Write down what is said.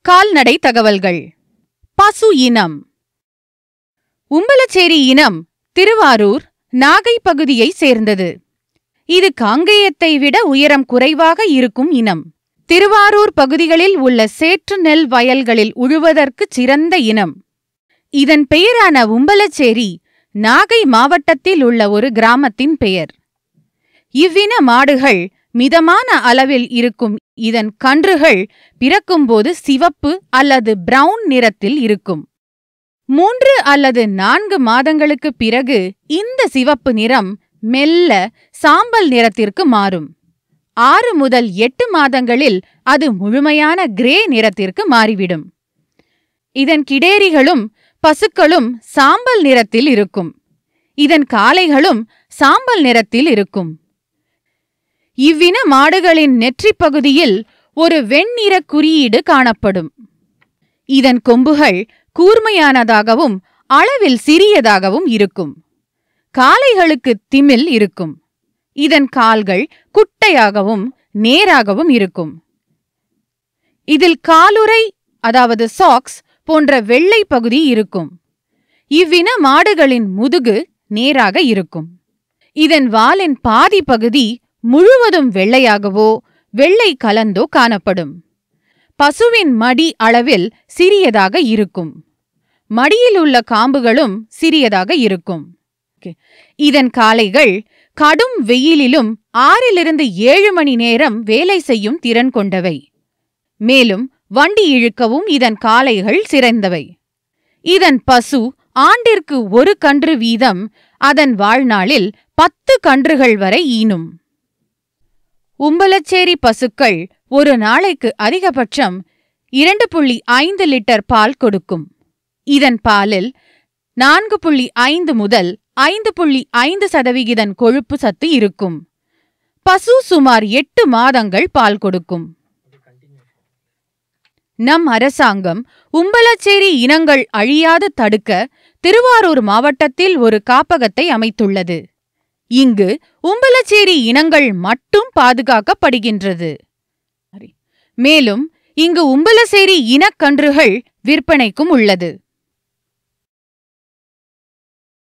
கால்நடை தகவல்கள். பசு இனம். உம்பலச்சேரி இனம் திருவாரூர், நாகை பகுதியைச் சேர்ந்தது. இது காங்கேயத்தை விட உயரம் குறைவாக இருக்கும் இனம். திருவாரூர் பகுதிகளில் உள்ள சேற்று நெல் வயல்களில் உழுவதற்குச் சிறந்த இனம். இதன் பெயரான உம்பலச்சேரி நாகை மாவட்டத்தில் உள்ள ஒரு கிராமத்தின் பெயர். இவ்வின மாடுகள் மிதமான அளவில் இருக்கும். இதன் கன்றுகள் பிறக்கும்போது சிவப்பு அல்லது பிரவுன் நிறத்தில் இருக்கும். 3 அல்லது 4 மாதங்களுக்குப் பிறகு இந்த சிவப்பு நிறம் மெல்ல சாம்பல் நிறத்திற்கு மாறும். 6 முதல் 8 மாதங்களில் அது முழுமையான கிரே நிறத்திற்கு மாறிவிடும். இதன் கிடேரிகளும் பசுக்களும் சாம்பல் நிறத்தில் இருக்கும். இதன் காளைகளும் சாம்பல் நிறத்தில் இருக்கும். இவ்வின மாடுகளின் நெற்றிப் பகுதியில் ஒரு வெண்ணிற குறியீடு காணப்படும். இதன் கொம்புகள் கூர்மையானதாகவும் அளவில் சிறியதாகவும் இருக்கும். காளைகளுக்கு திமில் இருக்கும். இதன் கால்கள் குட்டையாகவும் நேராகவும் இருக்கும். இதில் காலுறை அதாவது சாக்ஸ் போன்ற வெள்ளை பகுதி இருக்கும். இவ்வின மாடுகளின் முதுகு நேராக இருக்கும். இதன் வாலின் பாதி பகுதி முழுவதும் வெள்ளையாகவோ வெள்ளை கலந்தோ காணப்படும். பசுவின் மடி அளவில் சிறியதாக இருக்கும். மடியில் உள்ள காம்புகளும் சிறியதாக இருக்கும். இதன் காளைகள் கடும் வெயிலிலும் 6 to 7 மணி நேரம் வேலை செய்யும் திறன் கொண்டவை. மேலும் வண்டி இழுக்கவும் இதன் காளைகள் சிறந்தவை. இதன் பசு ஆண்டிற்கு 1 கன்று வீதம் அதன் வாழ்நாளில் 10 கன்றுகள் வரை ஈனும். உம்பலச்சேரி பசுக்கள் ஒரு நாளைக்கு அதிகபட்சம் 2.5 லிட்டர் பால் கொடுக்கும். இதன் பாலில் 4.5 முதல் 5.5% கொழுப்பு சத்து இருக்கும். பசு சுமார் 8 மாதங்கள் பால் கொடுக்கும். நம் அரசாங்கம் உம்பலச்சேரி இனங்கள் அழியாது தடுக்க திருவாரூர் மாவட்டத்தில் ஒரு காப்பகத்தை அமைத்துள்ளது. இங்கு உம்பலச்சேரி இனங்கள் மட்டும் பாதுகாக்கப்படுகின்றது. மேலும் இங்கு உம்பலச்சேரி இனக்கன்றுகள் விற்பனைக்கும் உள்ளது.